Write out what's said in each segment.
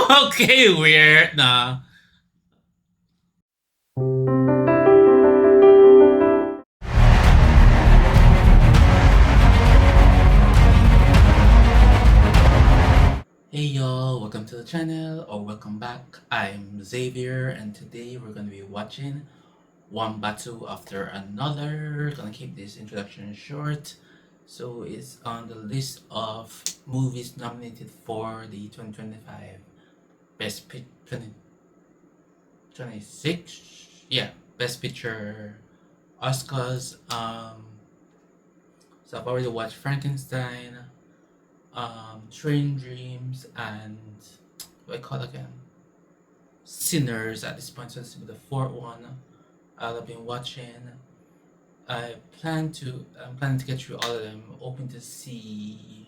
Okay, weird. Nah. Hey y'all, welcome to the channel or welcome back. I'm Xavier and today we're gonna be watching one battle after another. Gonna keep this introduction short. So it's on the list of movies nominated for the 2025 Best Pic 2026, yeah, Best Picture Oscars. So I've already watched Frankenstein, Train Dreams, and what I call it again? Sinners at this point. So this will be the fourth one I've been watching. I'm planning to get through all of them. Hoping to see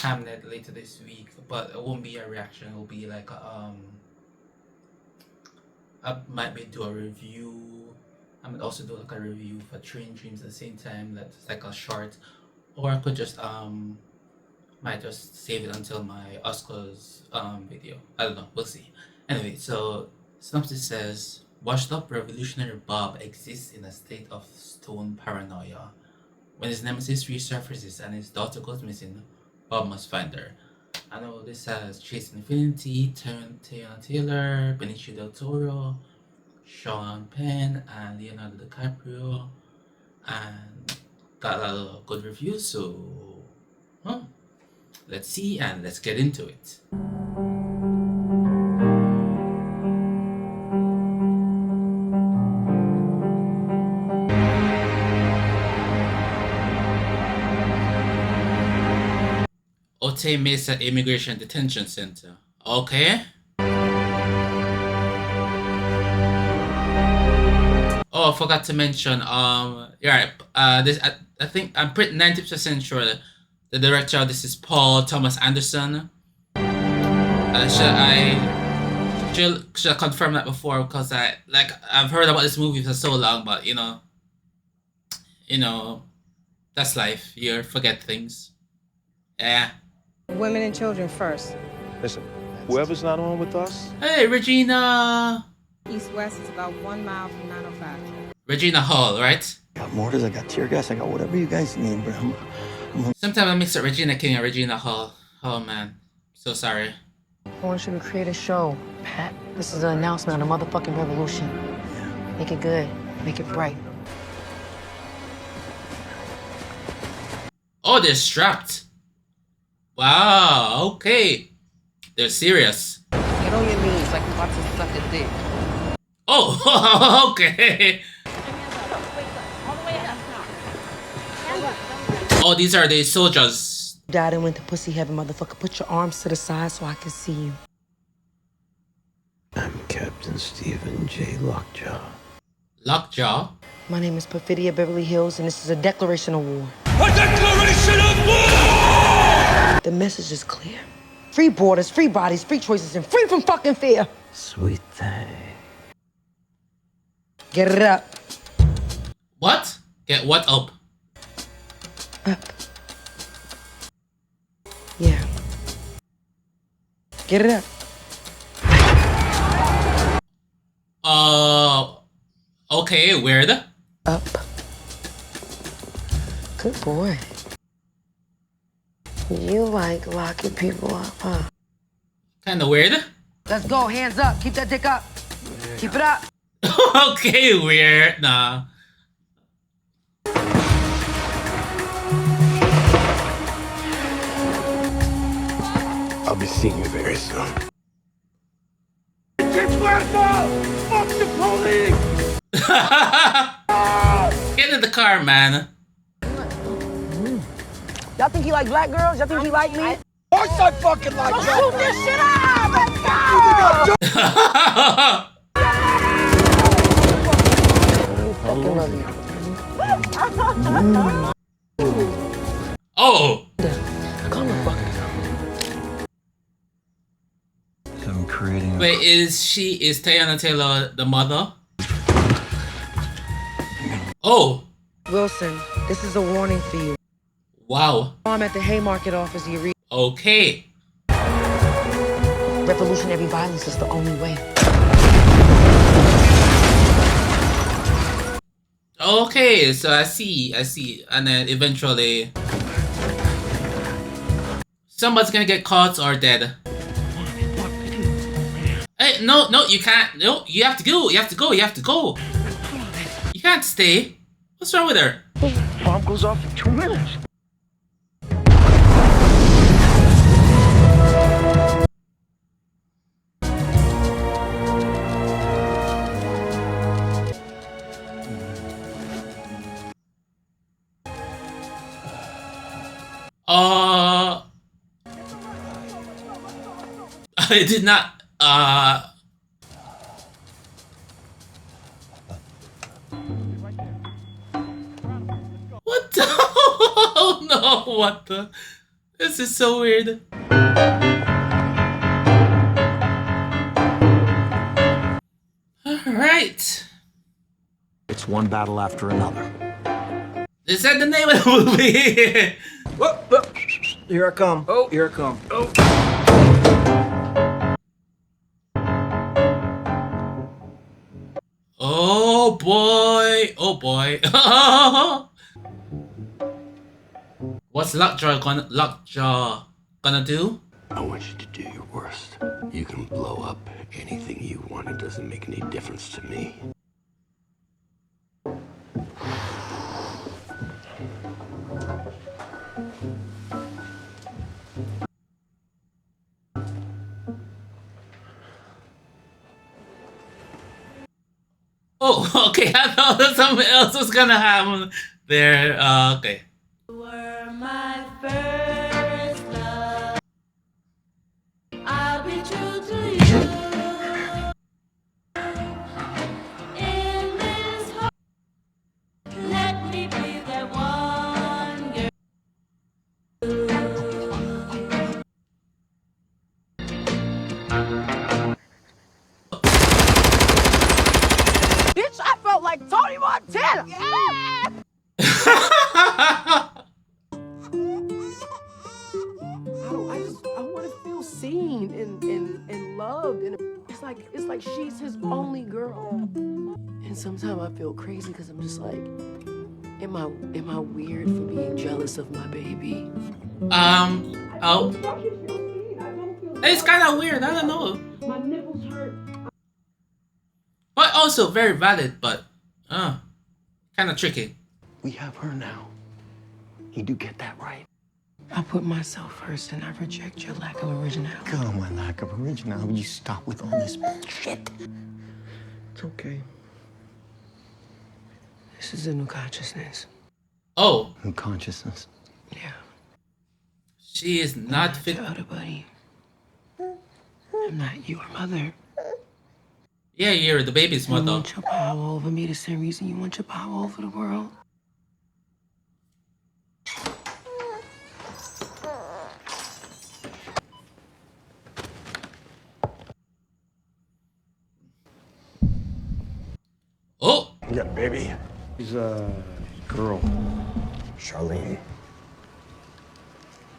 Hamlet later this week, but it won't be a reaction. It will be like I might be do a review. I might also do like a review for Train Dreams at the same time. That's like a short, or I could just might just save it until my Oscars video. I don't know. We'll see. Anyway, so synopsis says, washed up revolutionary Bob exists in a state of stone paranoia. When his nemesis resurfaces and his daughter goes missing, Bob must find her. I know this has Chase Infinity, Tiana Taylor, Benicio del Toro, Sean Penn, and Leonardo DiCaprio, and got a lot of good reviews. So, let's see and let's get into it. Otay Mesa Immigration Detention Center. Okay. Oh, I forgot to mention. Yeah. This I think I'm pretty 90% sure that the director of this is Paul Thomas Anderson. Should confirm that before because I've heard about this movie for so long, but you know, that's life. You forget things. Yeah. Women and children first. Listen, whoever's not on with us. Hey, Regina. East-west is about 1 mile from 905. Regina Hall, right? Got mortars, I got tear gas, I got whatever you guys need, bro. Sometimes I mix up Regina King and Regina Hall. Oh man, so sorry. I want you to create a show, Pat. This is an announcement of the motherfucking revolution. Yeah. Make it good. Make it bright. Oh, they're strapped. Wow, okay. They're serious. Get on your knees like you're about to suck a dick. Oh, okay. Oh, these are the soldiers. Died and went to pussy heaven, motherfucker. Put your arms to the side so I can see you. I'm Captain Stephen J. Lockjaw. Lockjaw? My name is Perfidia Beverly Hills, and this is a declaration of war. A declaration of war! The message is clear. Free borders, free bodies, free choices, and free from fucking fear. Sweet thing. Get it up. What? Get what up? Up. Yeah. Get it up. Okay, weird. Up. Good boy. You like locking people up, huh? Kinda weird. Let's go, hands up. Keep that dick up. Keep it up. Okay, weird. Nah. I'll be seeing you very soon. Fuck the police! Get in the car, man. Y'all think he like black girls? Y'all think he like me? Of course I fucking like Let's that! shoot this shit up! Let's go! Fucking love you. Oh. Come the fuck down. I'm creating. Wait, is Tiana Taylor the mother? Oh. Wilson, This is a warning for you. Wow. I'm at the Haymarket office. You read. Okay. Revolutionary violence is the only way. Okay, so I see, and then eventually somebody's gonna get caught or dead. Hey, no, you can't. No, you have to go. You have to go. You can't stay. What's wrong with her? Bomb goes off in 2 minutes. I did not. What the? Oh no! What the? This is so weird. All right. It's one battle after another. Is that the name of the movie? Whoop, whoop. Here I come. Oh, here I come. Oh. Oh boy! Oh boy! What's Lockjaw gonna do? I want you to do your worst. You can blow up anything you want. It doesn't make any difference to me. Oh, okay. I thought that something else was gonna happen there. Okay. Were my first love. I'll be true to you. In this heart, let me be that one girl. Bitch, I felt like Tony Montana. I want to feel seen and loved, and it's like she's his only girl. And sometimes I feel crazy because I'm just like, am I weird for being jealous of my baby? Oh. It's kind of weird. I don't know. My nipples hurt. But also very valid, but kind of tricky. We have her now. You do get that right. I put myself first and I reject your lack of originality. God, my lack of originality. You stop with all this shit. It's okay. This is a new consciousness. Oh, New consciousness. Yeah. she is not fit. Your other buddy. I'm not your mother. Yeah, you're the baby's You mother. want your power over me the same reason you want your power over the world. Oh, You got a baby? She's a girl. Charlene.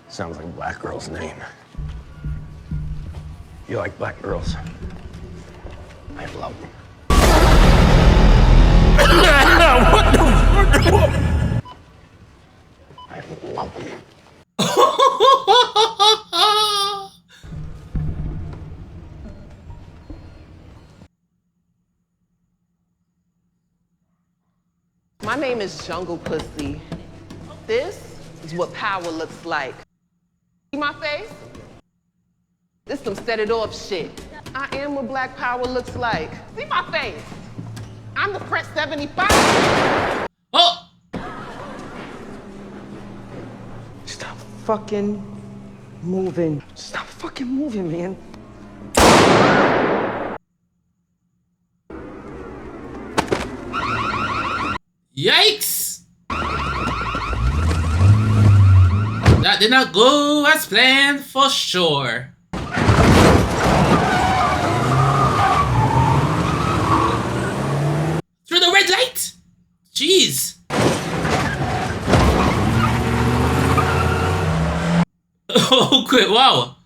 Sounds like a black girl's name. You like black girls? I love them. I love them. My name is Jungle Pussy. This is what power looks like. See my face? This some set it off shit. I am what black power looks like. See my face? I'm the Prince 75. oh. Stop fucking moving. Stop fucking moving, man. Yikes! That did not go as planned for sure. Through the red light? Jeez. Oh, quick, wow.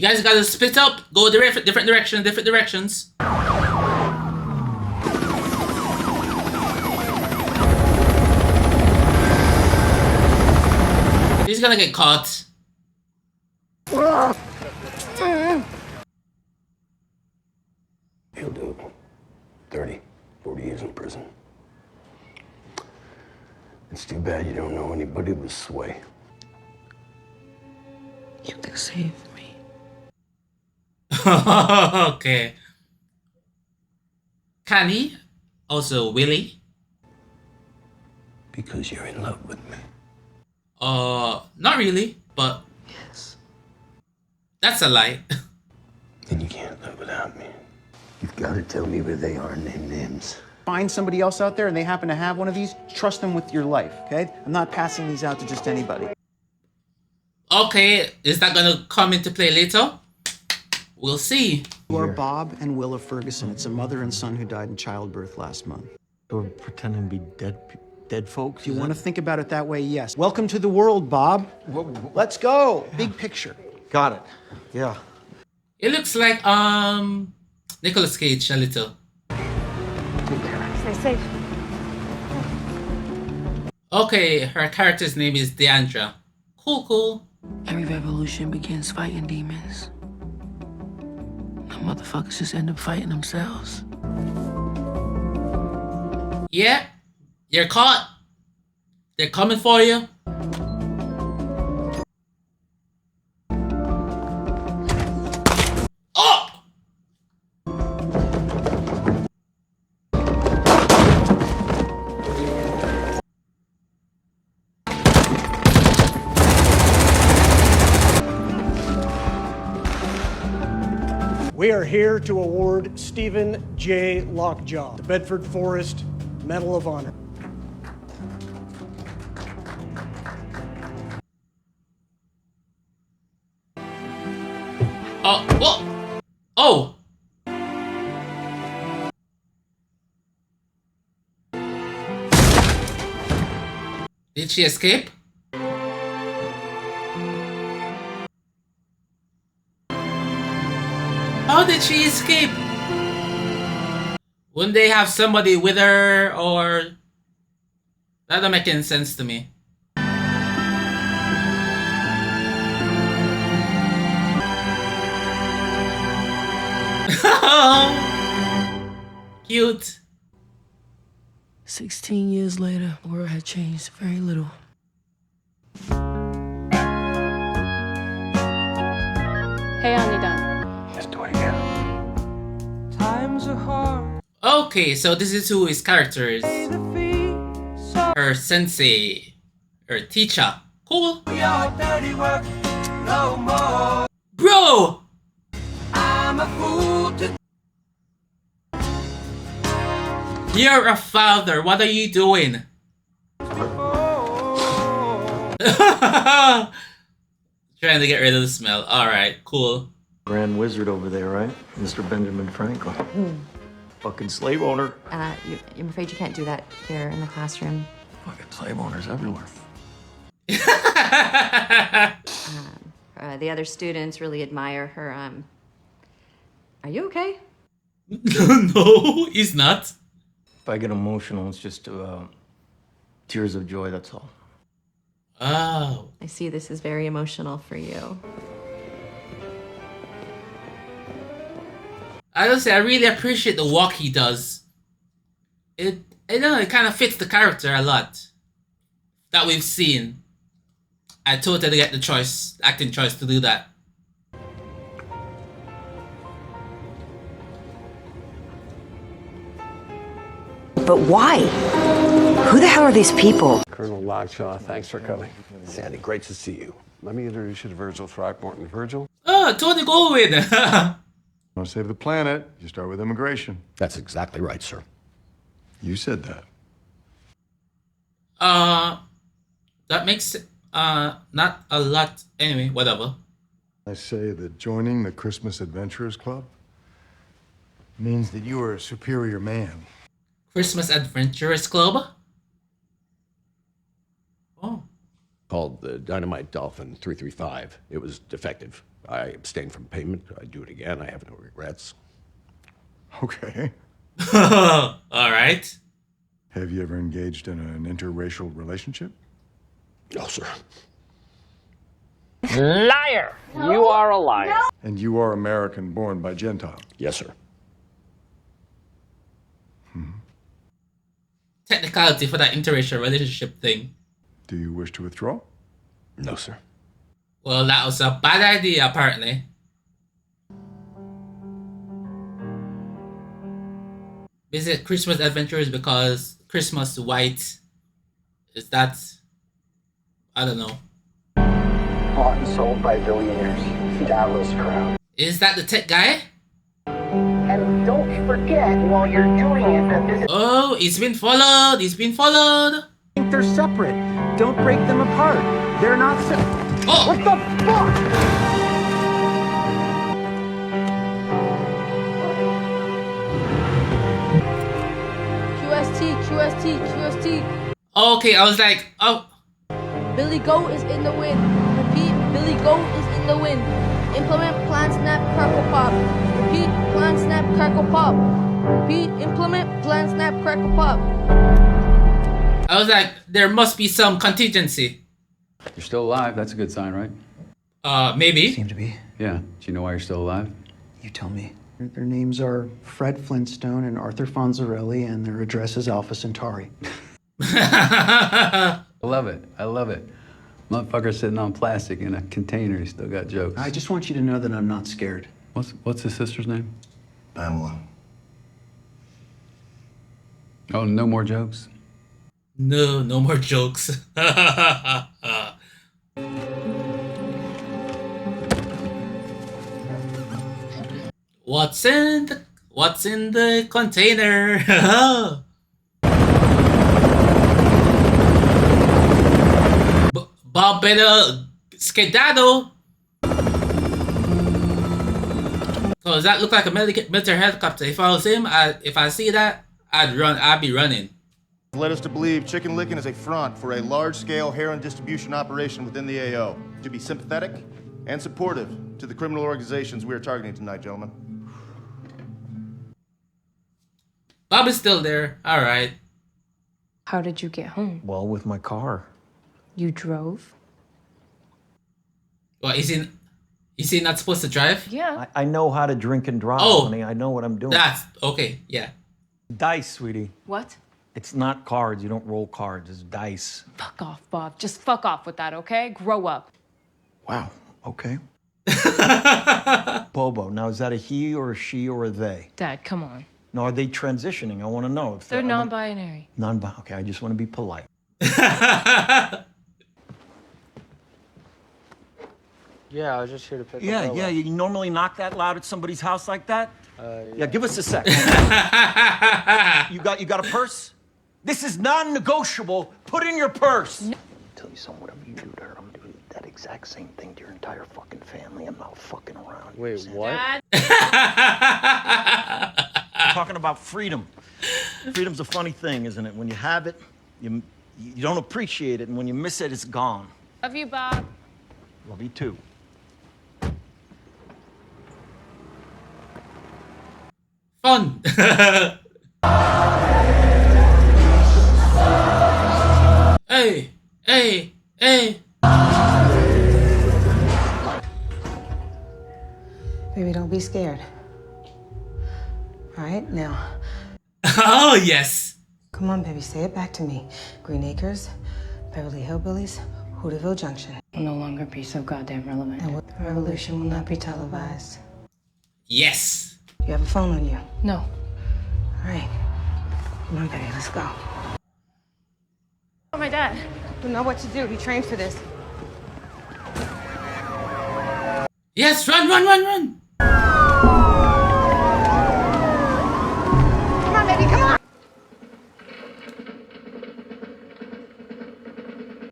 You guys gotta split up. Go different directions. He's gonna get caught. He'll do 30, 40 years in prison. It's too bad you don't know anybody with sway. You can save me. Okay. Can he? Also, Willie? Because you're in love with me. Not really, but Yes. that's a lie. Then you can't live without me. You've got to tell me where they are and name names. Find somebody else out there and they happen to have one of these, trust them with your life, okay? I'm not passing these out to just anybody. Okay, is that gonna come into play later? We'll see. You are Bob and Willa Ferguson. It's a mother and son who died in childbirth last month. We're pretending to be dead folks? If you want to think about it that way, yes. Welcome to the world, Bob. Let's go. Big picture. Got it. Yeah. It looks like Nicolas Cage a little. Stay safe. Okay, her character's name is Deandra. Cool. Every revolution begins fighting demons. The motherfuckers just end up fighting themselves. Yeah, you're caught. They're coming for you. Oh! We are here to award Stephen J. Lockjaw the Bedford Forest Medal of Honor. What? Oh! Did she escape? How did she escape? Wouldn't they have somebody with her, or... That don't make any sense to me. Cute. 16 years later, the world had changed very little. Hey, done. Let's do it again. Okay, so this is who his character is. Her sensei. Her teacher. Cool. Bro! You're a father. What are you doing? Trying to get rid of the smell. Alright, cool. Grand wizard over there, right? Mr. Benjamin Franklin. Fucking slave owner. I'm afraid you can't do that here in the classroom. Fucking slave owners everywhere. The other students really admire her. Are you okay? No, he's not. If I get emotional, it's just tears of joy, that's all. Oh. I see this is very emotional for you. I don't say I really appreciate the walk he does. It kind of fits the character a lot that we've seen. I totally get the acting choice to do that. But why? Who the hell are these people? Colonel Lockshaw, thanks for coming. Sandy, great to see you. Let me introduce you to Virgil Throckmorton. Virgil? Oh, Tony Goldwyn. Want to save the planet, you start with immigration. That's exactly right, sir. You said that. That makes not a lot. Anyway, whatever. I say that joining the Christmas Adventurers Club means that you are a superior man. Christmas Adventurers Club. Oh. called the Dynamite Dolphin 335. It was defective. I abstained from payment. I'd do it again. I have no regrets. Okay. All right. Have you ever engaged in an interracial relationship? No, sir. Liar! You are a liar. And you are American born by Gentile? Yes, sir. Technicality for that interracial relationship thing. Do you wish to withdraw? No, sir. Well, that was a bad idea, apparently. Visit Christmas Adventures because Christmas white. Is that... I don't know. Bought and sold by billionaires. Dallas crowd. Is that the tech guy? And don't forget, while you're doing it, that this... Oh, he's been followed. He's been followed. I think they're separate. Don't break them apart. They're not separate. Oh! What the fuck? QST. Okay, I was like, oh. Billy Goat is in the wind. Repeat, Billy Goat is in the wind. Implement, plan, snap, crackle, pop. Repeat, plan, snap, crackle, pop. Repeat, implement, plan, snap, crackle, pop. I was like, there must be some contingency. You're still alive. That's a good sign, right? Maybe. Seem to be. Yeah. Do you know why you're still alive? You tell me. Their names are Fred Flintstone and Arthur Fonzarelli, and their address is Alpha Centauri. I love it. I love it. Motherfucker sitting on plastic in a container. He still got jokes. I just want you to know that I'm not scared. What's his sister's name? Pamela. Oh, no more jokes? No more jokes. What's in the container? Bob better skedaddle. So does that look like a military helicopter? If I was him, if I see that, I'd run. I'd be running. Led us to believe chicken licking is a front for a large-scale heroin distribution operation within the AO. To be sympathetic and supportive to the criminal organizations we are targeting tonight, gentlemen. Bob is still there. All right. How did you get home? Well, with my car. You drove? Well, is he not supposed to drive? Yeah. I know how to drink and drive, Oh. honey. I know what I'm doing. That's okay. Yeah. Dice, sweetie. What? It's not cards. You don't roll cards. It's dice. Fuck off, Bob. Just fuck off with that, okay? Grow up. Wow. Okay. Bobo. Now, is that a he or a she or a they? Dad, come on. No, are they transitioning? I want to know. If They're non-binary. Non-binary. Okay, I just want to be polite. Yeah, I was just here to pick up Yeah, Ella. yeah. You normally knock that loud at somebody's house like that? Yeah, give us a sec. You got a purse? This is non-negotiable. Put in your purse. Tell you something, whatever you do to her, I'm doing that exact same thing to your entire fucking family. I'm not fucking around. Wait, what? We're talking about freedom. Freedom's a funny thing, isn't it? When you have it, you don't appreciate it, and when you miss it, it's gone. Love you, Bob. Love you too. Fun. Hey. Baby, don't be scared. All right, now. Oh, yes. Come on, baby, say it back to me. Green Acres, Beverly Hillbillies, Hooterville Junction. Will no longer be so goddamn relevant. And the revolution will not be televised. Yes. You have a phone on you? No. All right. Come on, baby, let's go. Oh, my dad. You know what to do. He trained for this. Yes, run. Come on, baby, come on.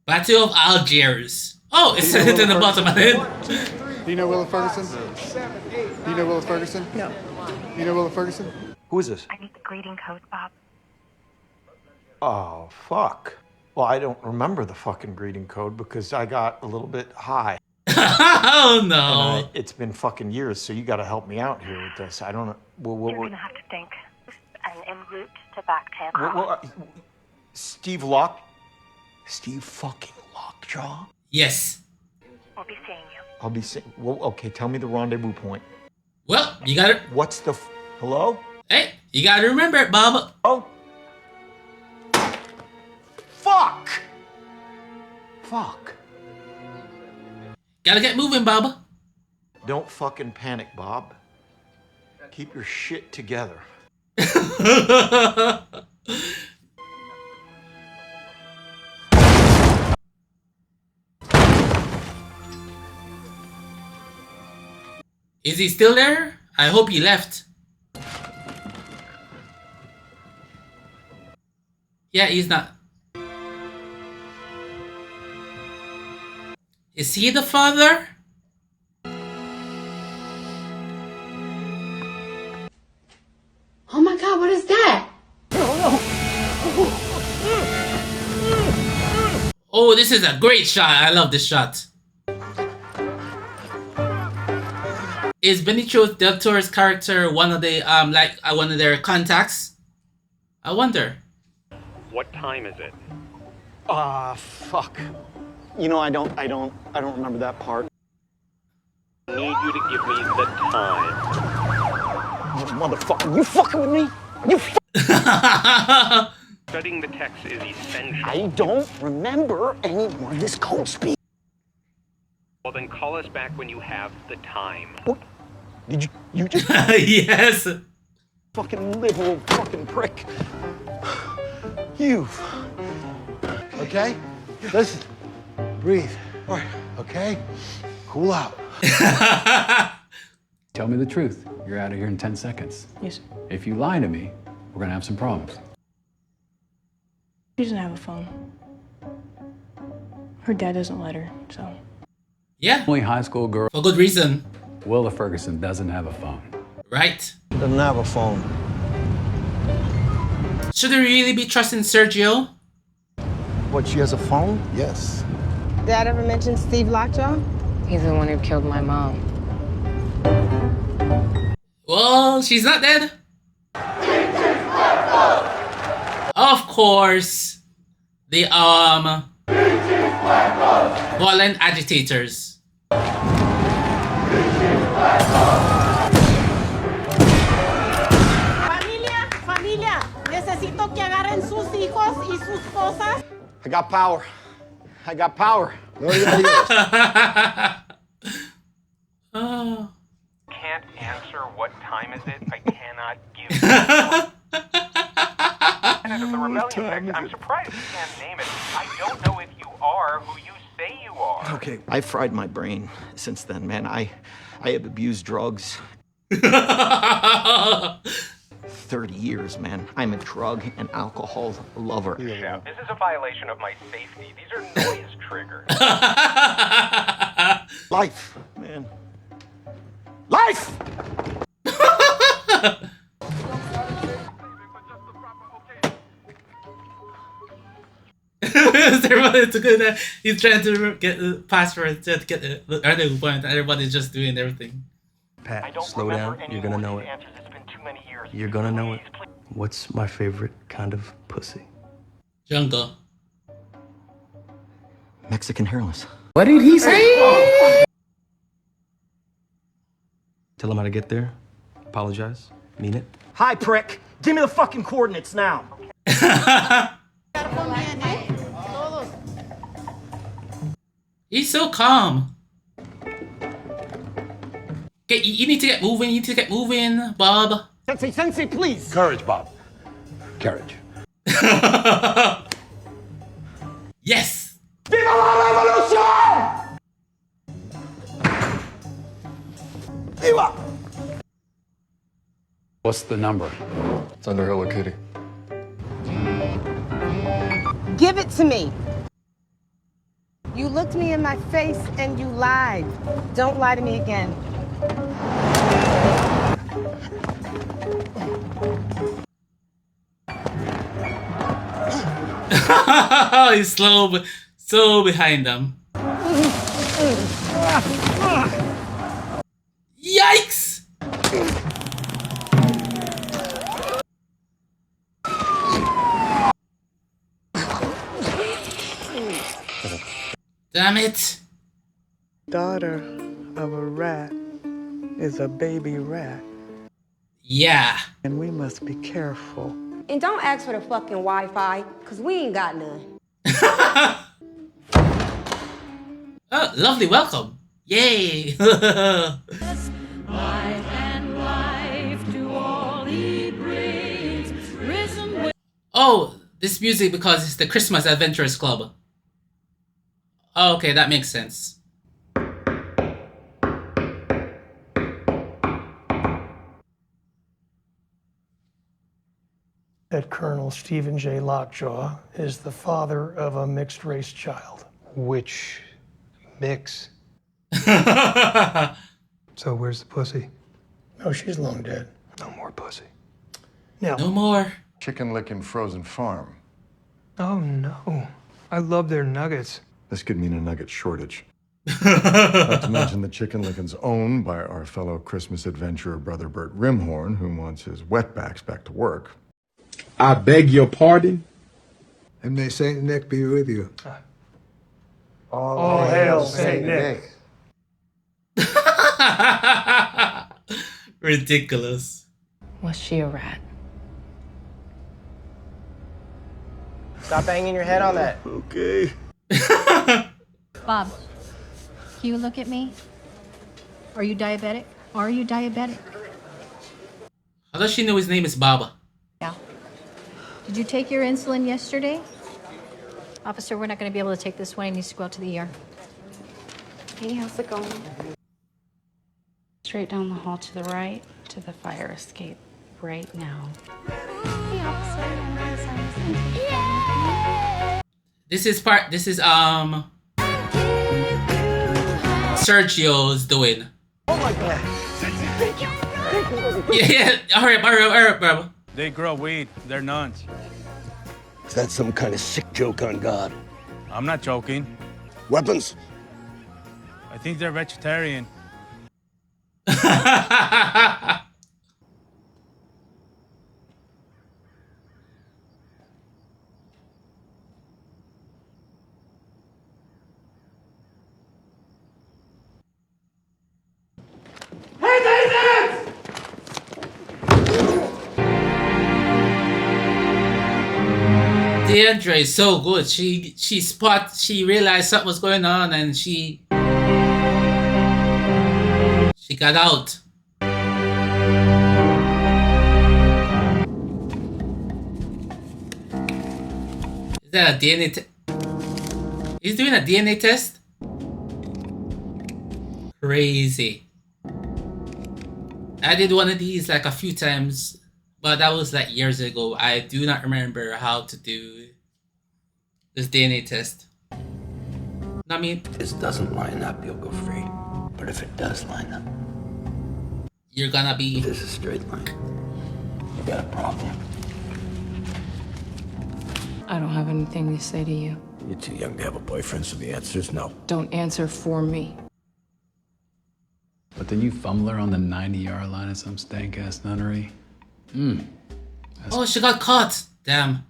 Battle of Algiers. Oh, it's in the bottom of it. Do you know Willa Ferguson? Do you know Willa Ferguson? No. Do you know Willa Ferguson? Who is this? I need the greeting code, Bob. Oh, fuck. Well, I don't remember the fucking greeting code because I got a little bit high. Oh no. It's been fucking years, so you gotta help me out here with this. I don't know. You're gonna have to think. And en route to back tail. Steve fucking Lockjaw? Yes. We'll be seeing you. I'll be saying, well, okay, tell me the rendezvous point. Well, you gotta... What's the... Hello? Hey, you gotta remember it, Bob. Oh. Fuck! Fuck. Gotta get moving, Bob. Don't fucking panic, Bob. Keep your shit together. Is he still there? I hope he left. Yeah, he's not. Is he the father? Oh my god, what is that? Oh, this is a great shot. I love this shot. Is Benicio del Toro's character one of the one of their contacts? I wonder. What time is it? Fuck. You know, I don't remember that part. I need you to give me the time. Motherfucker, you fucking with me? Studying the text is essential. I don't remember any more of this code speak. Well, then call us back when you have the time. What? Did you just... Yes. Fucking liberal fucking prick. You. Okay? Listen. Breathe. All right. Okay? Cool out. Tell me the truth. You're out of here in 10 seconds. Yes. If you lie to me, we're gonna have some problems. She doesn't have a phone. Her dad doesn't let her, so. Yeah. Only high school girl. For good reason. Willa Ferguson doesn't have a phone. Right. Doesn't have a phone. Should we really be trusting Sergio? What, she has a phone? Yes. Dad ever mention Steve Lockjaw? He's the one who killed my mom. Well, she's not dead. Of course. The violent agitators. Familia, necesito que agarren sus hijos y sus cosas. I got power. I got power. Oh. Can't answer what time is it. I cannot give you of the rebellion. I'm surprised you can't name it. I don't know if you are who you say you are. Okay, I fried my brain since then, man. I have abused drugs. 30 years, man. I'm a drug and alcohol lover. Chef, this is a violation of my safety. These are noise triggers. Life, man. Life! Everybody's good. He's trying to get the password to get the rendezvous point. Everybody's just doing everything. Pat, slow down. You're gonna know it. You're gonna know it. What's my favorite kind of pussy? Jungle. Mexican hairless. What did he say? Tell him how to get there. Apologize. Mean it. Hi, prick. Give me the fucking coordinates now. He's so calm. Okay, you need to get moving. You need to get moving, Bob. Sensei, please. Courage, Bob. Courage. Yes. Viva la revolution! Viva! What's the number? It's under Hello Kitty. Give it to me. You looked me in my face and you lied. Don't lie to me again. He's so behind them. Yikes! Damn it! Daughter of a rat is a baby rat. Yeah. And we must be careful. And don't ask for the fucking Wi-Fi, because we ain't got none. Oh, lovely welcome. Yay! Oh, this music because it's the Christmas Adventurers Club. Oh, okay, that makes sense. That Colonel Stephen J. Lockjaw is the father of a mixed-race child. Which mix? So where's the pussy? Oh, she's long dead. No more pussy. Now, no more. Chicken Lickin' Frozen Farm. Oh no. I love their nuggets. This could mean a nugget shortage. Not to mention the Chicken Lickin's owned by our fellow Christmas adventurer brother Bert Rimhorn, who wants his wetbacks back to work. I beg your pardon? And may Saint Nick be with you. all hail Saint Nick. Ridiculous. Was she a rat? Stop banging your head on that. Okay. Bob, can you look at me? Are you diabetic? Are you diabetic? How does she know his name is Baba? Yeah. Did you take your insulin yesterday? Officer, we're not going to be able to take this one. He needs to go out to the ER. Hey, how's it going? Straight down the hall to the right to the fire escape right now. Hey, officer. This is Sergio's doing. Oh my god. Thank you. Yeah. Hurry up, bro. They grow weed. They're nuns. Is that some kind of sick joke on God? I'm not joking. Weapons? I think they're vegetarian. Deandra is so good. She realized something was going on and she got out. Is that a DNA test? He's doing a DNA test? Crazy. I did one of these like a few times, but that was like years ago. I do not remember how to do this DNA test. I mean, If this doesn't line up, you'll go free. But if it does line up, you're gonna be. this is a straight line. You got a problem. I don't have anything to say to you. You're too young to have a boyfriend, so the answer is no. Don't answer for me. But then you fumble her on the 90-yard line at some stank-ass nunnery. Oh, she got caught. Damn.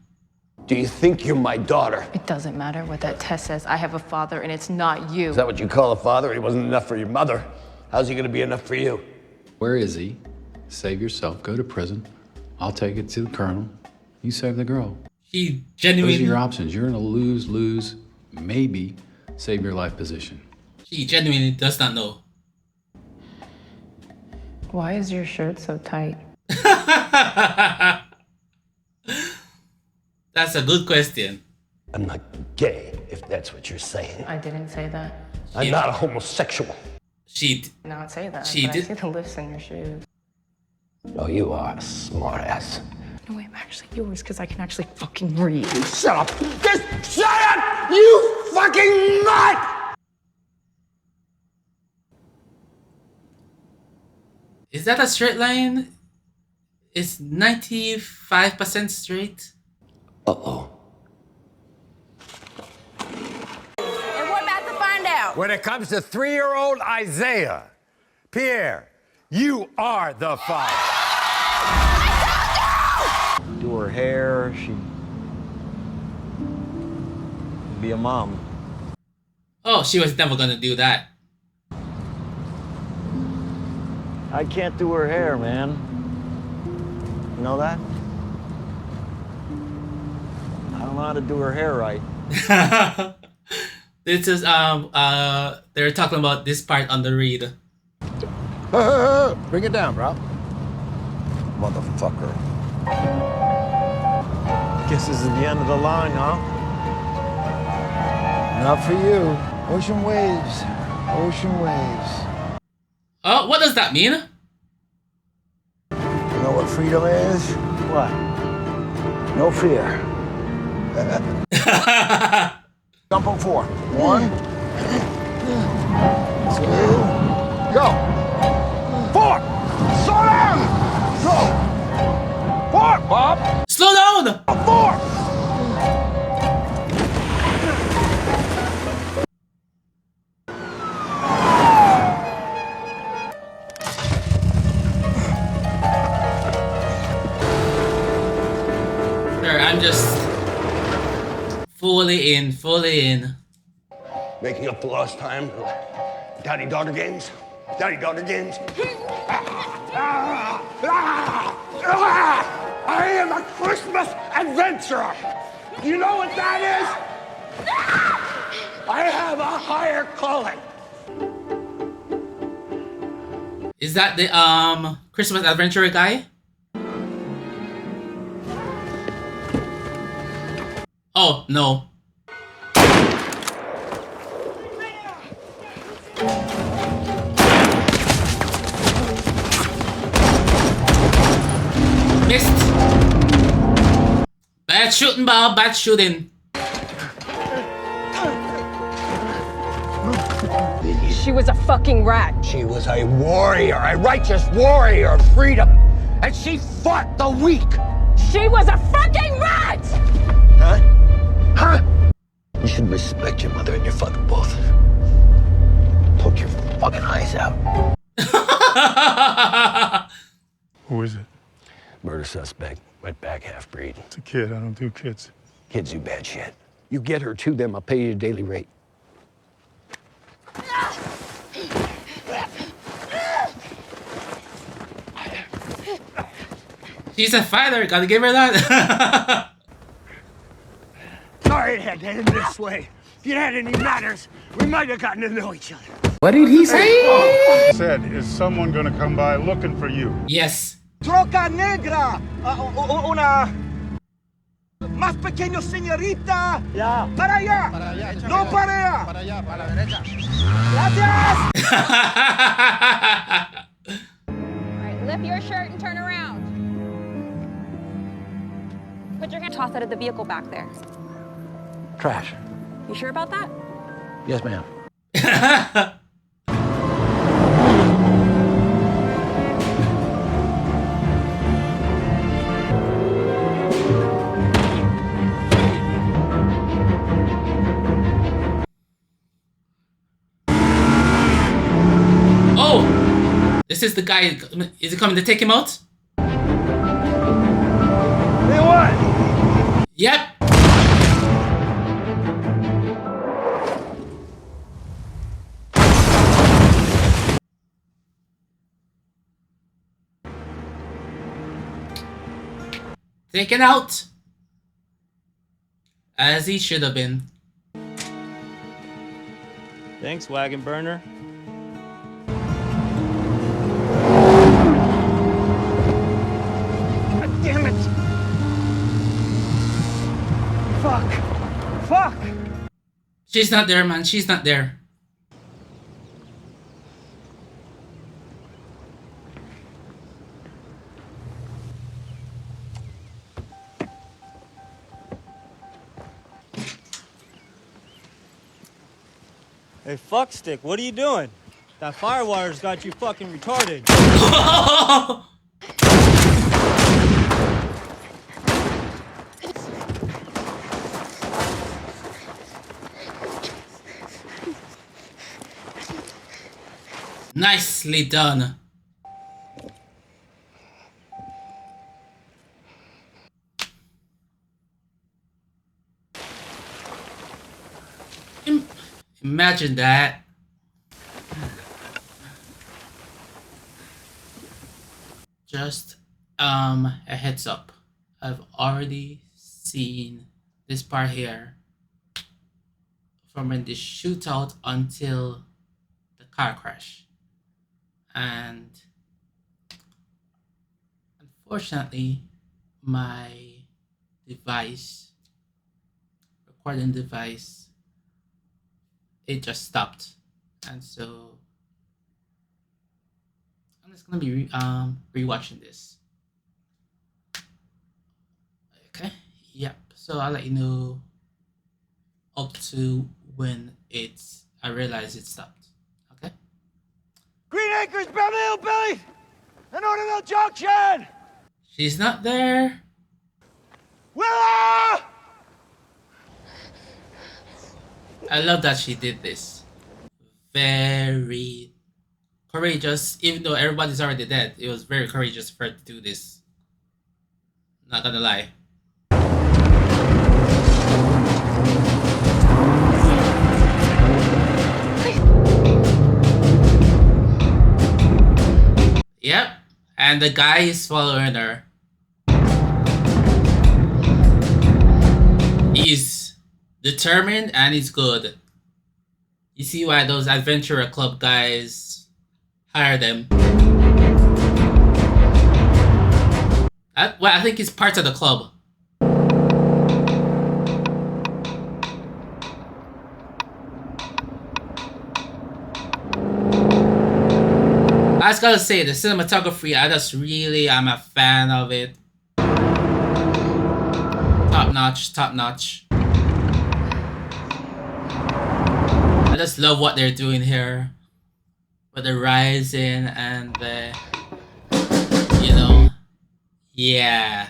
Do you think you're my daughter? It doesn't matter what that test says. I have a father, and it's not you. Is that what you call a father? He wasn't enough for your mother. How's he gonna be enough for you? Where is he? Save yourself. Go to prison. I'll take it to the colonel. You save the girl. She genuinely. Those are your options. You're in a lose-lose, maybe save your life position. She genuinely does not know. Why is your shirt so tight? That's a good question. I'm not gay, if that's what you're saying. I didn't say that. I'm not a homosexual. She Not say that. She but did- I see the lifts in your shoes. Oh, you are a smart ass. No, I'm actually yours because I can actually fucking read. Shut up! Just shut up! You fucking nut! Is that a straight line? It's 95% straight. Uh-oh. When it comes to 3-year-old Isaiah, Pierre, you are the father. Do her hair, she'd be a mom. Oh, she was never gonna do that. I can't do her hair, man. You know that? I don't know how to do her hair right. This is they're talking about this part on the read. Bring it down, bro. Motherfucker. Guess this is the end of the line, huh? Not for you. Ocean waves. Ocean waves. Oh, what does that mean? You know what freedom is? What? No fear. Jump on 4. 1, 2, go. 4. Slow down. Go. 4, Bob. Slow down. 4. I'm just fully in. Making up for lost time. Daddy-daughter games. Daddy-daughter games. I am a Christmas adventurer. You know what that is? I have a higher calling. Is that the Christmas adventurer guy? Oh, no. Missed. Bad shooting, Bob. Bad shooting. She was a fucking rat. She was a warrior, a righteous warrior of freedom. And she fought the weak. She was a fucking rat! Huh? Huh? You should respect your mother and your father both. Poke your fucking eyes out. Who is it? Murder suspect, wetback half-breed. It's a kid. I don't do kids. Kids do bad shit. You get her to them, I'll pay you a daily rate. She's a fighter. Gotta give her that. Sorry it had to end this way. If you had any manners, we might have gotten to know each other. What did he say? Said, is someone gonna come by looking for you? Yes. Troca negra. Una. Más pequeño, señorita. Ya. Para allá. No para allá. Para allá, para la derecha. Gracias. All right, lift your shirt and turn around. Put your hand, toss it at the vehicle back there. Trash. You sure about that? Yes, ma'am. Oh! This is the guy. Is he coming to take him out? Hey, what? Yep. Taken out. As he should have been. Thanks, wagon burner. God damn it! Fuck! Fuck! She's not there, man. She's not there. Hey, fuckstick, what are you doing? That firewire's got you fucking retarded. Nicely done. Imagine that. Just a heads up. I've already seen this part here from when the shootout until the car crash. And unfortunately, my recording device, it just stopped. And so I'm just gonna be rewatching this. Okay, yep. So I'll let you know up to when I realize it stopped. Okay. Green Acres, Beverly Hillbillies, and Orderville Junction! She's not there. Willa! I love that she did this. Very courageous, even though everybody's already dead. It was very courageous for her to do this. Not gonna lie. Yep, and the guy is following her. He's determined and he's good. You see why those adventurer club guys hire them. Well, I think he's part of the club. I just gotta say, the cinematography, I'm a fan of it. Top notch, top notch. I just love what they're doing here. With the rising and the, you know, yeah.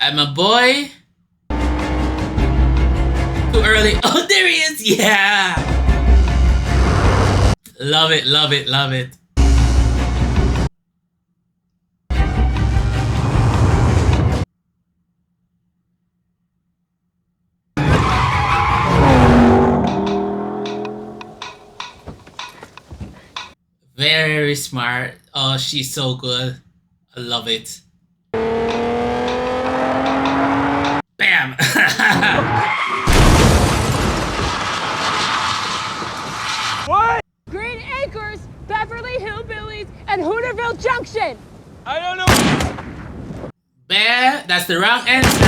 I'm a boy. Too early. Oh, there he is. Yeah. Love it, love it, love it. Very smart. Oh, she's so good. I love it. Bam! What? Green Acres, Beverly Hillbillies, and Hooterville Junction. I don't know. Bear, that's the wrong answer.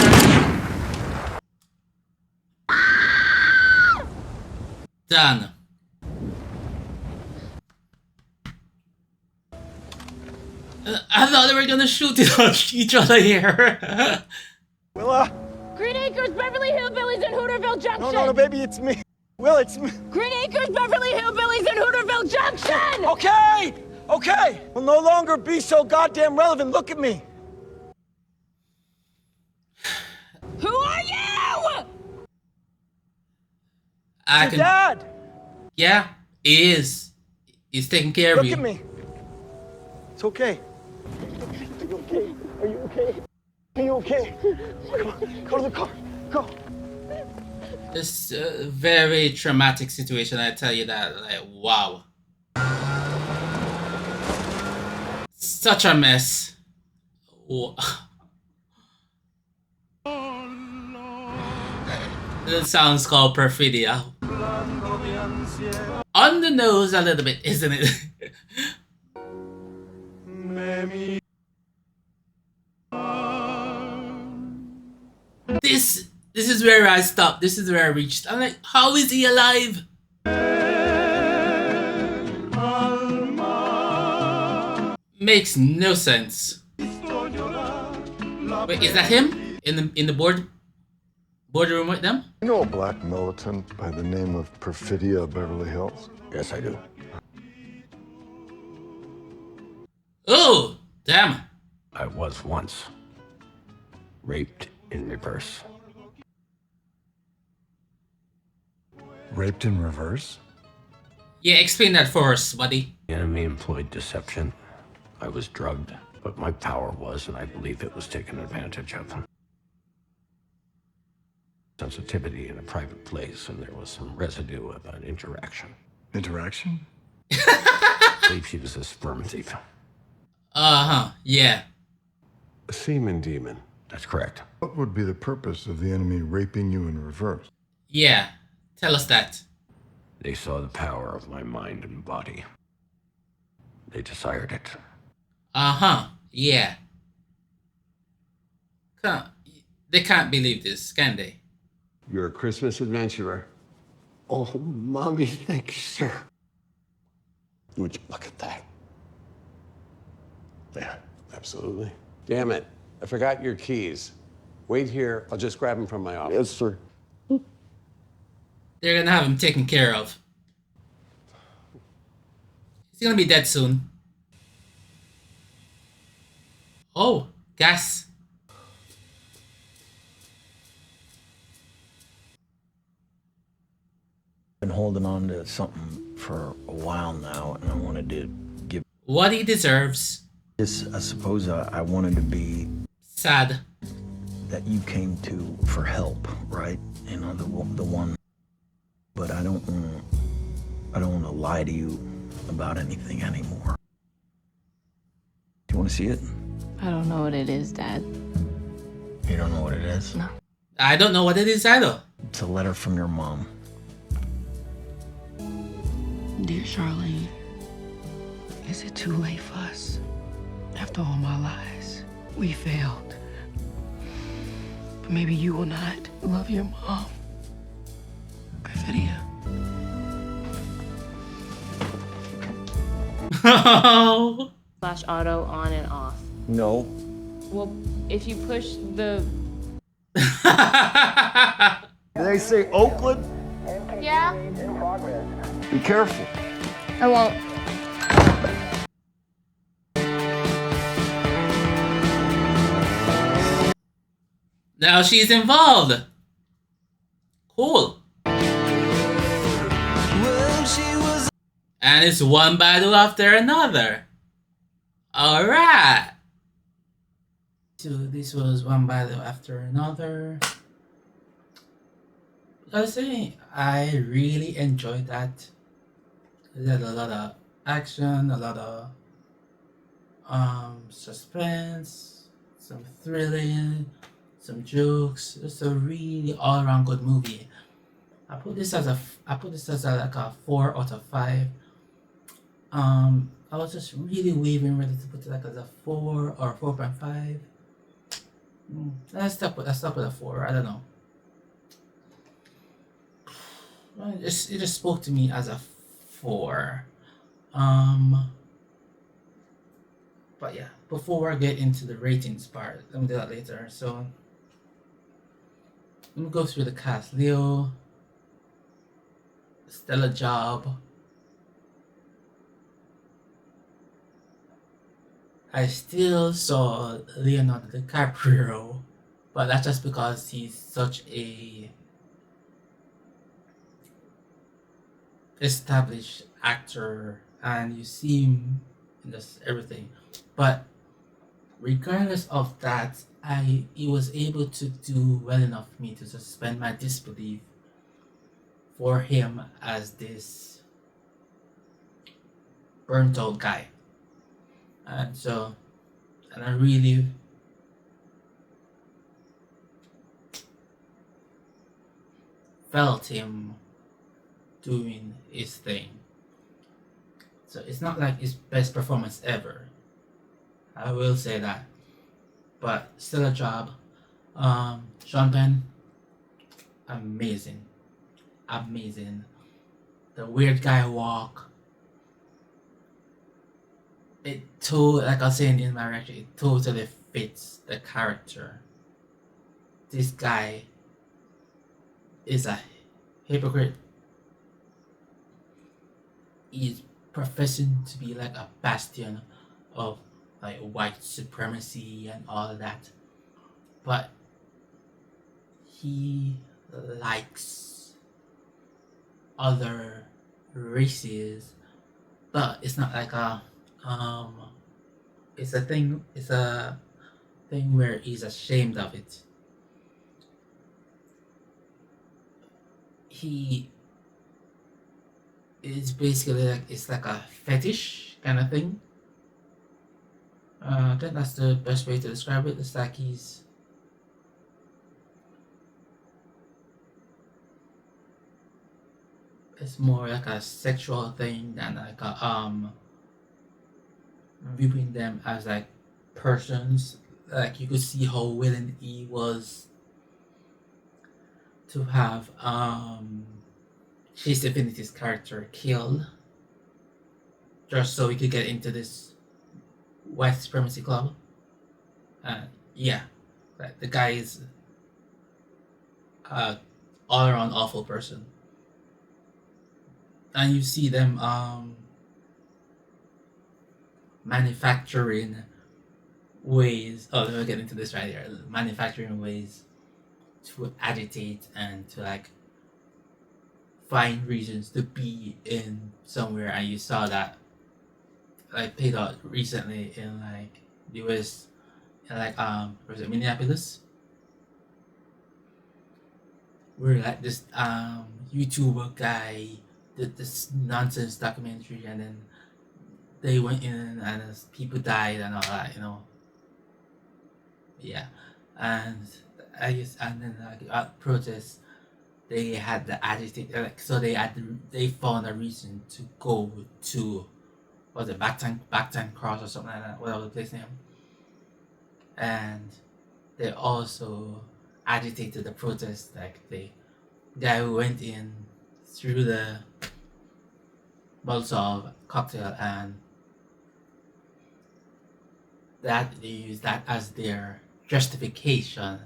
Done. I thought they were gonna shoot each other here. Willa? Green Acres, Beverly Hillbillies, and Hooterville Junction. No, no, no, baby, it's me. Will, it's me. Green Acres, Beverly Hillbillies, and Hooterville Junction. Okay, okay. We'll no longer be so goddamn relevant. Look at me. Who are you? Your dad. Yeah, he is. He's taking care of you. Look at me. It's okay. Are you okay? Are you okay? Are you okay? Come on, go to the car. Go. It's a very traumatic situation, I tell you that. Like, wow. Such a mess. That sounds called perfidia. On the nose a little bit, isn't it? This is where I stopped. This is where I reached. I'm like, how is he alive? Makes no sense. Wait, is that him in the boardroom with them? You know a black militant by the name of Perfidia Beverly Hills? Yes, I do. Oh, damn. I was once raped in reverse. Raped in reverse? Yeah, explain that for us, buddy. The enemy employed deception. I was drugged, but my power was, and I believe it was taken advantage of. Sensitivity in a private place, and there was some residue of an interaction. Interaction? I believe she was a sperm thief. Yeah. A semen demon. That's correct. What would be the purpose of the enemy raping you in reverse? Yeah, tell us that. They saw the power of my mind and body. They desired it. Yeah. They can't believe this, can they? You're a Christmas adventurer. Oh, Mommy, thank you, sir. Would you look at that? Yeah, absolutely. Damn it. I forgot your keys. Wait here. I'll just grab them from my office. Yes, sir. They're gonna have him taken care of. He's gonna be dead soon. Oh, gas. Been holding on to something for a while now, and I wanted to give what he deserves. This, I suppose, I wanted to be sad that you came to for help, right? You know, the one. But I don't want to lie to you about anything anymore. Do you want to see it? I don't know what it is, Dad. You don't know what it is? No. I don't know what it is either. It's a letter from your mom. Dear Charlene, is it too late for us? After all my lies, we failed. But maybe you will not love your mom. Good video. Slash auto on and off. No. Well, if you push the... Did they say Oakland? Yeah? Be careful. I won't. Now she's involved. Cool. And it's one battle after another. Alright. So this was one battle after another. I was saying, I really enjoyed that. There's a lot of action, a lot of suspense, some thrilling, some jokes. It's a really all-around good movie. I put this as like a 4 out of 5. I was just really wavering whether to put it like as a 4 or 4.5. Let's stop with a 4. I don't know. It just spoke to me as a 4. But yeah, before I get into the ratings part, let me do that later. So let me go through the cast. Leo, stellar job. I still saw Leonardo DiCaprio, but that's just because he's such a established actor and you see him in this everything. But regardless of that, he was able to do well enough for me to suspend my disbelief for him as this burnt out guy. And I really felt him doing his thing. So it's not like his best performance ever, I will say that, but still a job. Sean Penn, amazing. The weird guy walk, like I was saying in my reaction, it totally fits the character. This guy is a hypocrite. He's professing to be like a bastion of like white supremacy and all that, but he likes other races, but it's not like a it's a thing where he's ashamed of it. He is basically like, it's like a fetish kind of thing. I think that's the best way to describe it. It's like it's more like a sexual thing than like a viewing them as like persons. Like you could see how willing he was to have Chase Infinity's character killed just so he could get into this white supremacy club. Yeah, like the guy is all around awful person. And you see them manufacturing ways, oh, let me get into this right here, manufacturing ways to agitate and to like find reasons to be in somewhere. And you saw that like played out recently in like the US, in like was it Minneapolis, where like this YouTuber guy did this nonsense documentary, and then they went in and people died and all that, you know. Yeah, and I guess, and then like at protests, they had the agitate, like, so they found a reason to go to, was it Backtown Cross or something like that, whatever the place name, and they also agitated the protest. Like the guy who went in through the Molotov cocktail, and that they use that as their justification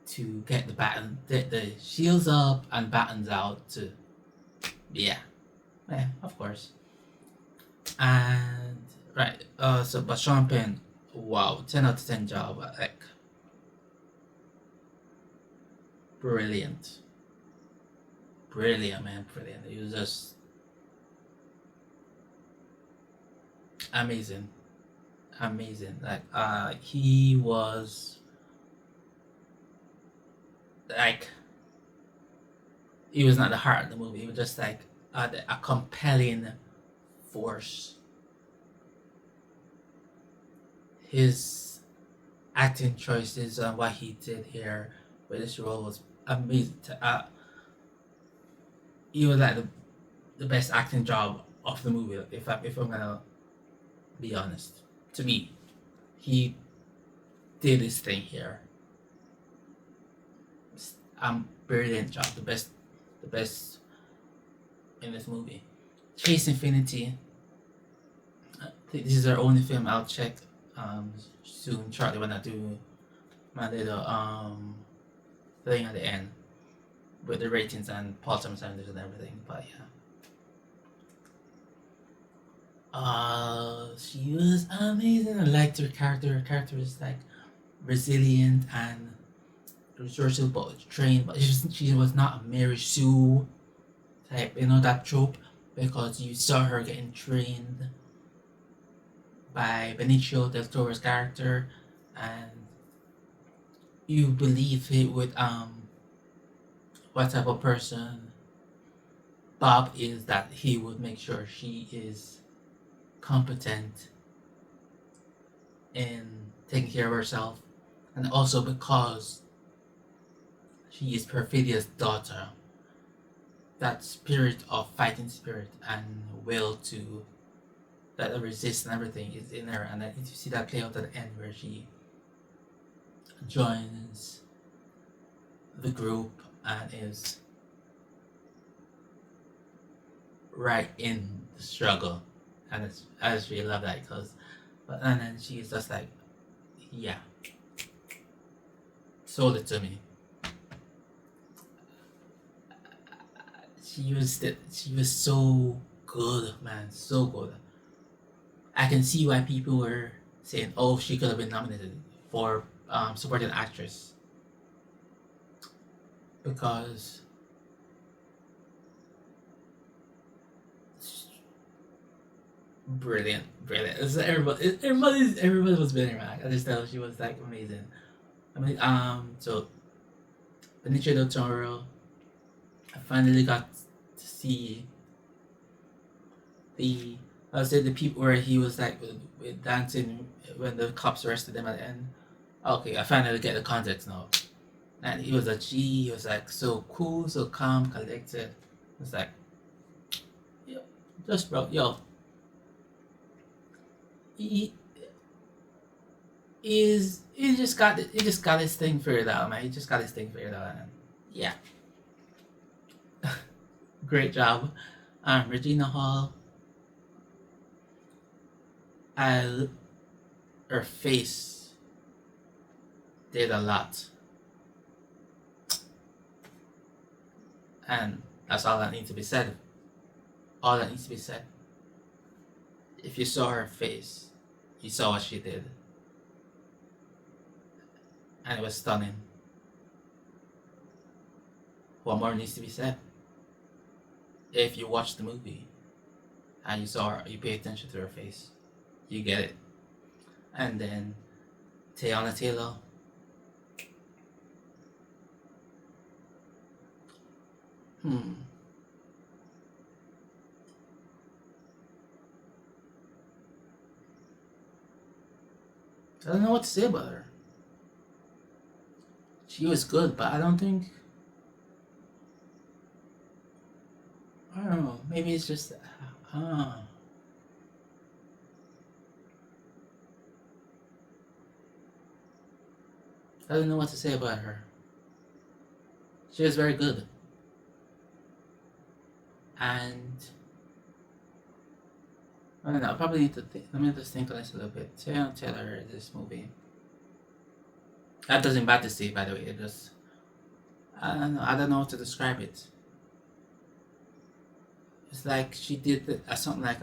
to get the shields up and battens out to, yeah, of course. And right, so but Sean Penn, wow, 10 out of 10 job, like brilliant, man, brilliant. He was just amazing. Like he was like, he was not the heart of the movie. He was just like a compelling force. His acting choices and what he did here with this role was amazing. He was like the best acting job of the movie. If I'm gonna be honest, to me, he did his thing here. Brilliant job, the best in this movie. Chase Infinity, I think this is our only film I'll check soon, shortly, when I do my little thing at the end with the ratings and Paul Thomas Anderson and everything. But yeah, she was amazing. I liked her character. Her character is like resilient and resourceful, but trained. But she was not a Mary Sue type, you know, that trope, because you saw her getting trained by Benicio del Toro's character, and you believe it with what type of person Bob is, that he would make sure she is competent in taking care of herself, and also because she is Perfidia's daughter, that spirit of fighting spirit and will to that resist and everything is in her. And then you see that play out at the end where she joins the group and is right in the struggle, and I just really love that, and then she's just like, yeah, sold it to me. She was so good, man, so good. I can see why people were saying, oh, she could have been nominated for supporting actress, because brilliant. It's everybody was brilliant. Right? I just thought she was like amazing. I mean, so Benicio del Toro, I finally got to see the people where he was like with dancing when the cops arrested him at the end. Okay, I finally get the context now. And he was a G. He was like so cool, so calm, collected. It's like, yo, just bro, yo. He just got his thing figured out, man. He just got his thing figured out, and yeah. Great job. Regina Hall. Her face did a lot. And that's all that needs to be said. All that needs to be said. If you saw her face, you saw what she did. And it was stunning. What more needs to be said? If you watch the movie and you saw her, you pay attention to her face, you get it. And then Teyana Taylor. I don't know what to say about her. She was good, but I don't think... I don't know, maybe it's just... I don't know what to say about her. She was very good. And... I don't know, I probably need to think... Let me just think on this a little bit. Taylor, this movie. That doesn't bad to say, by the way. It just... I don't know how to describe it. It's like she did something like,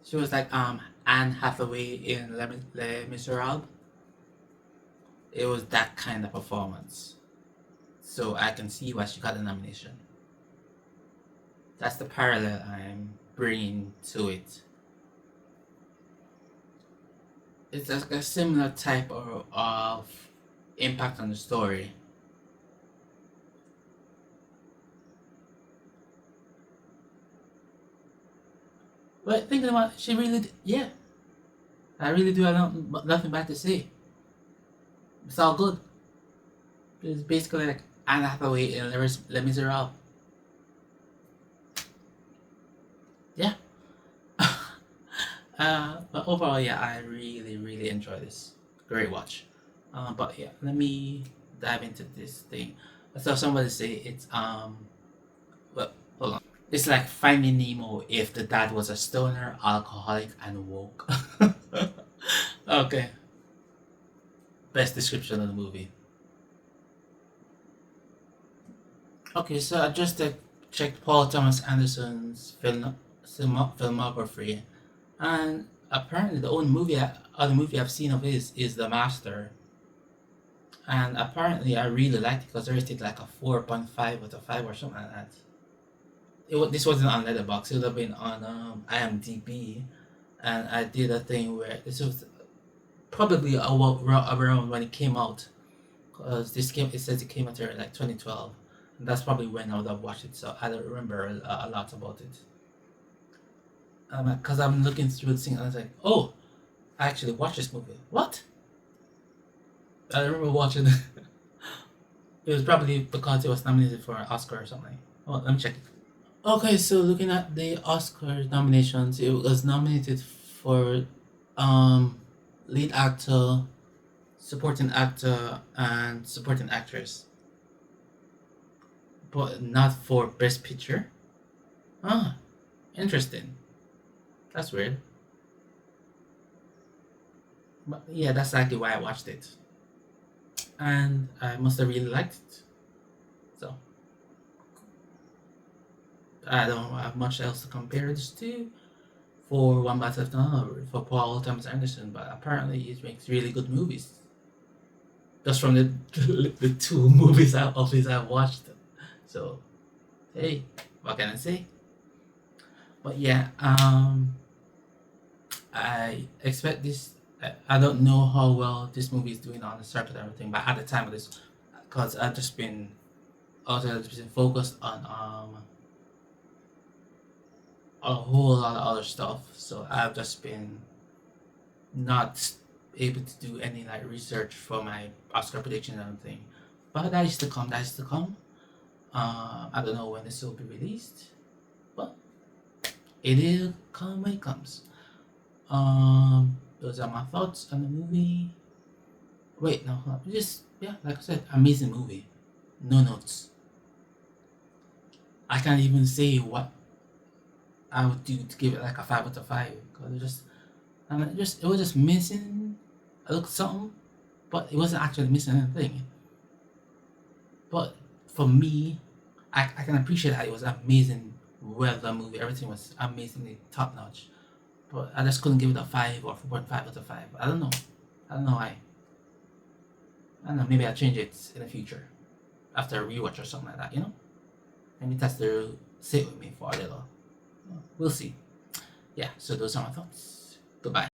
she was like, Anne Hathaway in Les Miserables. It was that kind of performance. So I can see why she got the nomination. That's the parallel I'm bringing to it. It's like a similar type of impact on the story. But thinking about it, she really did, yeah. I really do have nothing bad to say. It's all good. It's basically like Anne Hathaway in Les Miserables. Yeah. But overall, yeah, I really enjoy this. Great watch. But yeah, let me dive into this thing. I saw somebody say it's well, hold on. It's like Finding Nemo if the dad was a stoner, alcoholic, and woke. Okay. Best description of the movie. Okay, so I just checked Paul Thomas Anderson's filmography, and apparently the only other movie I've seen of his is The Master. And apparently I really liked it because I rated like a 4.5 out of 5 or something like that. This wasn't on Letterboxd, it would have been on IMDb. And I did a thing where this was probably around when it came out, because it says it came out here like 2012, and that's probably when I would have watched it, so I don't remember a lot about it. Because I'm looking through the thing and I was like, oh, I actually watched this movie. What? I remember watching it. It was probably because it was nominated for an Oscar or something. Oh, let me check it. Okay, so looking at the Oscar nominations, it was nominated for lead actor, supporting actor, and supporting actress, but not for best picture. Ah, interesting. That's weird. But yeah, that's actually why I watched it, and I must have really liked it. So I don't have much else to compare this to for One Bite After Another for Paul Thomas Anderson, but apparently he makes really good movies. Just from the two movies I've watched. So hey, what can I say? But yeah, I expect this. I don't know how well this movie is doing on the circuit and everything, but at the time of this, because I've just been focused on a whole lot of other stuff, so I've just been not able to do any like research for my Oscar prediction and everything. But that is to come. That is to come. I don't know when this will be released, but it will come when it comes. Those are my thoughts on the movie. Wait, no, hold on. Just like I said, amazing movie. No notes. I can't even say what I would do to give it like a 5 out of 5 because it was just missing a little something, but it wasn't actually missing anything. But for me, I can appreciate that it was amazing, well done movie. Everything was amazingly top notch. But I just couldn't give it a 5 or 4.5 out of 5. I don't know. I don't know why. I don't know. Maybe I'll change it in the future after a rewatch or something like that. You know. Maybe that's the sit with me for a little. We'll see. Yeah. So those are my thoughts. Goodbye.